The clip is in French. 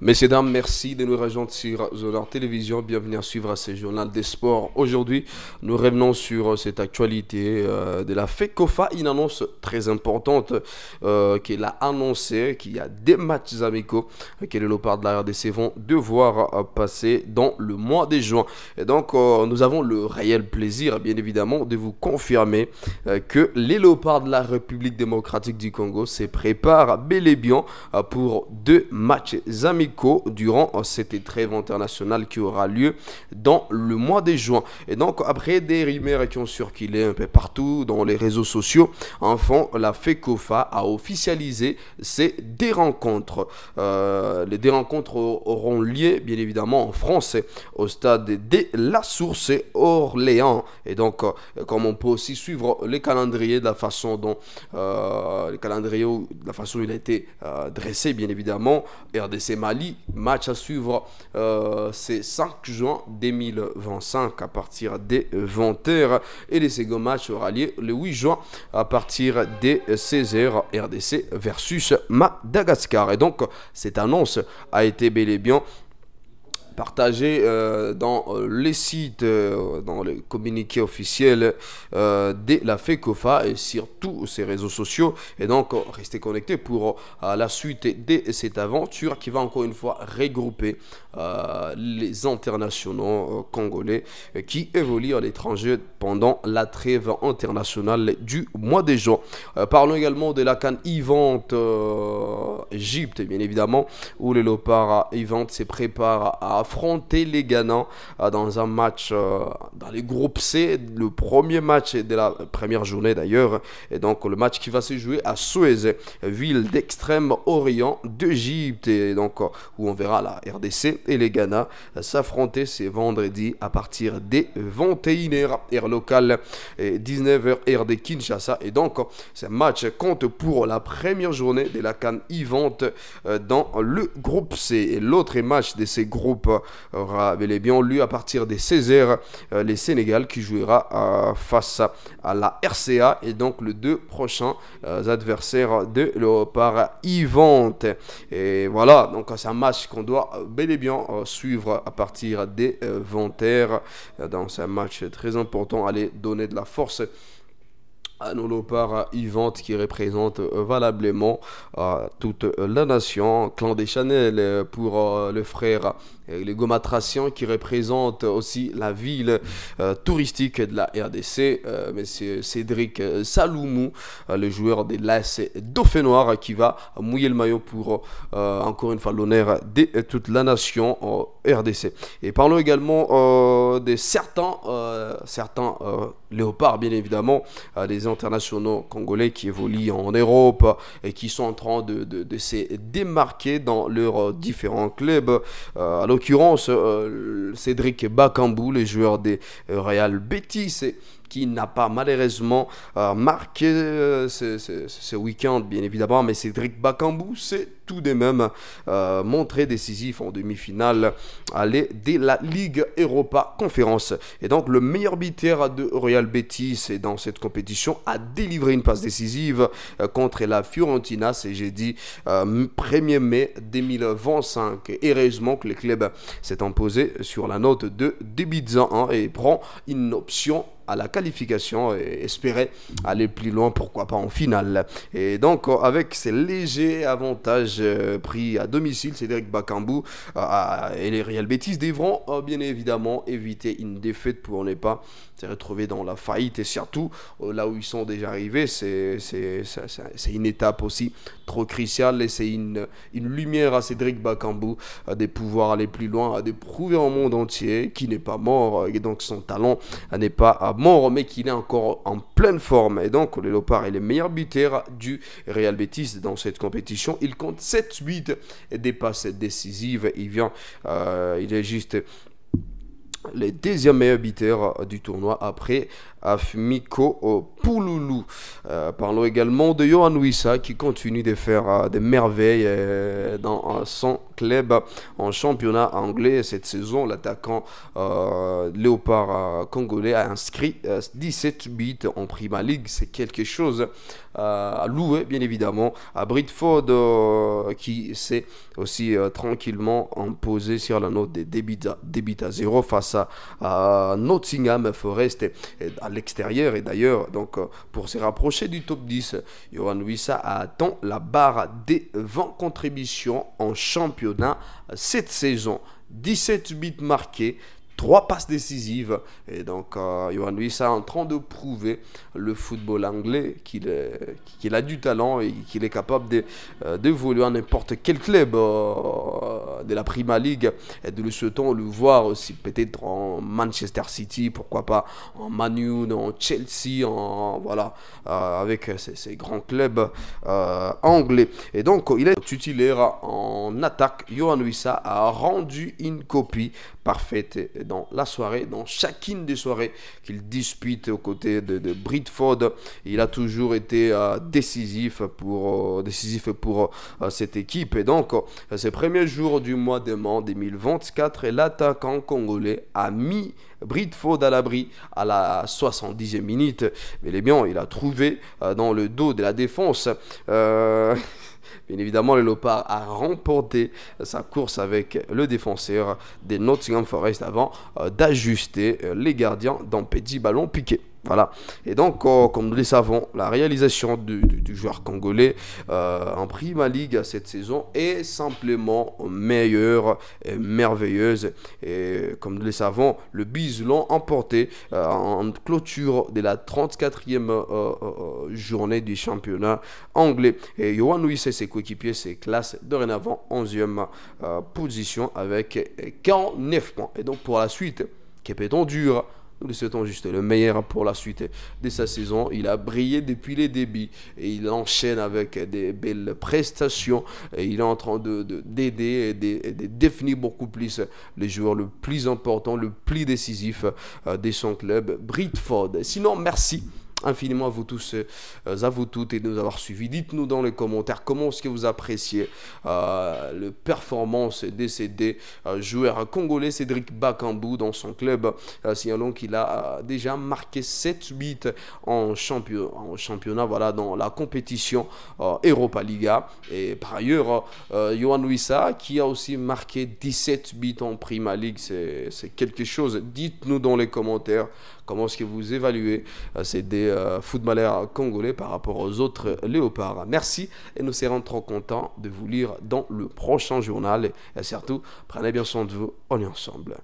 Messieurs, dames, merci de nous rejoindre sur Zonard Télévision. Bienvenue à suivre ce journal des sports. Aujourd'hui, nous revenons sur cette actualité de la FECOFA, une annonce très importante qu'elle a annoncée, qu'il y a des matchs amicaux que les Léopards de la RDC vont devoir passer dans le mois de juin. Et donc, nous avons le réel plaisir, bien évidemment, de vous confirmer que les Léopards de la République démocratique du Congo se préparent bel et bien pour deux matchs amicaux durant cette trêve internationale qui aura lieu dans le mois de juin. Et donc, après des rumeurs qui ont circulé un peu partout dans les réseaux sociaux, enfin, la FECOFA a officialisé ces deux rencontres. Les deux rencontres auront lieu, bien évidemment, en France, au stade de La Source Orléans. Et donc, comme on peut aussi suivre les calendriers de la façon dont le calendrier, de la façon dont il a été dressé, bien évidemment, RDC Mali, match à suivre, c'est 5 juin 2025 à partir des 20h, et le second match aura lieu le 8 juin à partir des 16h, RDC versus Madagascar. Et donc cette annonce a été bel et bien partagé dans les sites, dans les communiqués officiels de la FECOFA et sur tous ces réseaux sociaux. Et donc, restez connectés pour la suite de cette aventure qui va encore une fois regrouper les internationaux congolais qui évoluent à l'étranger pendant la trêve internationale du mois de juin. Parlons également de la CAN Event Égypte, bien évidemment, où les Léopards Event se préparent à affronter les Ghana dans un match dans les groupes C, le premier match de la première journée d'ailleurs. Et donc le match qui va se jouer à Suez, ville d'extrême orient d'Égypte, et donc où on verra la RDC et les Ghana s'affronter ce vendredi à partir des 21h heure locale et 19h heure de Kinshasa. Et donc ce match compte pour la première journée de la CAN Event dans le groupe C. Et l'autre match de ces groupes aura bel et bien lieu à partir des 16h, les Sénégal qui jouera face à la RCA, et donc les deux prochains adversaires de Léopard Event. Et voilà, donc c'est un match qu'on doit bel et bien suivre à partir des 20h. Dans un match très important, aller donner de la force à nos Léopards Event qui représente valablement toute la nation. Clan des Chanel pour le frère les Gomatraciens qui représentent aussi la ville touristique de la RDC, monsieur Cédric Saloumou, le joueur de l'AS Dauphin Noir, qui va mouiller le maillot pour encore une fois l'honneur de toute la nation RDC. Et parlons également de certains Léopards, bien évidemment, les internationaux congolais qui évoluent en Europe et qui sont en train de se démarquer dans leurs différents clubs. À l'occurrence, Cédric Bakambu, le joueur des Real Betis, qui n'a pas malheureusement marqué ce week-end, bien évidemment, mais Cédric Bakambu s'est tout de même montré décisif en demi-finale de la Ligue Europa Conférence. Et donc, le meilleur buteur de Real Betis dans cette compétition a délivré une passe décisive contre la Fiorentina, c'est jeudi 1er mai 2025. Et heureusement que le club s'est imposé sur la note de 2-1 et prend une option à la qualification et espérer aller plus loin, pourquoi pas en finale. Et donc avec ces légers avantages pris à domicile, Cédric Bakambu et les Real Betis devront bien évidemment éviter une défaite pour ne pas se retrouver dans la faillite, et surtout là où ils sont déjà arrivés, c'est une étape aussi trop cruciale, et c'est une lumière à Cédric Bakambu de pouvoir aller plus loin, de prouver au monde entier qu'il n'est pas mort, et donc son talent n'est pas mort, mais qu'il est encore en pleine forme. Et donc le Léopard est le meilleur buteur du Real Betis dans cette compétition. Il compte 7 buts et des passes décisives. Il est juste les deuxièmes meilleurs buteurs du tournoi après Afmiko Pouloulou. Parlons également de Yohan Wissa qui continue de faire des merveilles dans son club en championnat anglais cette saison. L'attaquant léopard congolais a inscrit 17 buts en Premier League. C'est quelque chose à louer bien évidemment à Bridgeford qui s'est aussi tranquillement imposé sur la note des débits à 0 face à Nottingham Forest à l'extérieur. Et d'ailleurs, donc pour se rapprocher du top 10, Yohan Wissa atteint la barre des 20 contributions en championnat cette saison. 17 buts marqués, 3 passes décisives. Et donc, Yohan Wissa est en train de prouver le football anglais qu'il a du talent et qu'il est capable d'évoluer à n'importe quel club de la Premier League. Et de le souhaitons le voir aussi peut-être en Manchester City, pourquoi pas en Man U, en Chelsea, voilà, avec ces grands clubs anglais. Et donc, il est titulaire en attaque. Yohan Wissa a rendu une copie parfaite dans la soirée, dans chacune des soirées qu'il dispute aux côtés de Bridgeford. Il a toujours été décisif pour cette équipe. Et donc, ces premiers jours du mois de mai 2024, l'attaquant congolais a mis Bridgeford à l'abri à la 70e minute. Mais les bien, il a trouvé dans le dos de la défense. Bien évidemment, le Léopard a remporté sa course avec le défenseur des Nottingham Forest avant d'ajuster les gardiens d'un petit ballon piqué. Voilà. Et donc, comme nous le savons, la réalisation du joueur congolais en Premier League cette saison est simplement meilleure et merveilleuse. Et comme nous le savons, le Bees l'ont emporté en clôture de la 34e journée du championnat anglais. Et Yohan Wissa et ses coéquipiers se classent dorénavant 11e position avec 49 points. Et donc, pour la suite, qui est dur. Nous lui souhaitons juste le meilleur pour la suite de sa saison. Il a brillé depuis les débuts et il enchaîne avec des belles prestations. Et il est en train d'aider et de définir beaucoup plus les joueurs le plus important, le plus décisif de son club, Bridgeford. Sinon, merci infiniment à vous tous, à vous toutes et de nous avoir suivis. Dites-nous dans les commentaires comment est-ce que vous appréciez le performance de ces joueurs congolais. Cédric Bakambu dans son club, signalons qu'il a déjà marqué 7 buts en championnat, voilà, dans la compétition Europa Liga. Et par ailleurs, Yohan Wissa qui a aussi marqué 17 buts en Premier League, c'est quelque chose. Dites-nous dans les commentaires comment est-ce que vous évaluez ces footballeurs congolais par rapport aux autres léopards. Merci et nous serons trop contents de vous lire dans le prochain journal. Et surtout, prenez bien soin de vous, on est ensemble.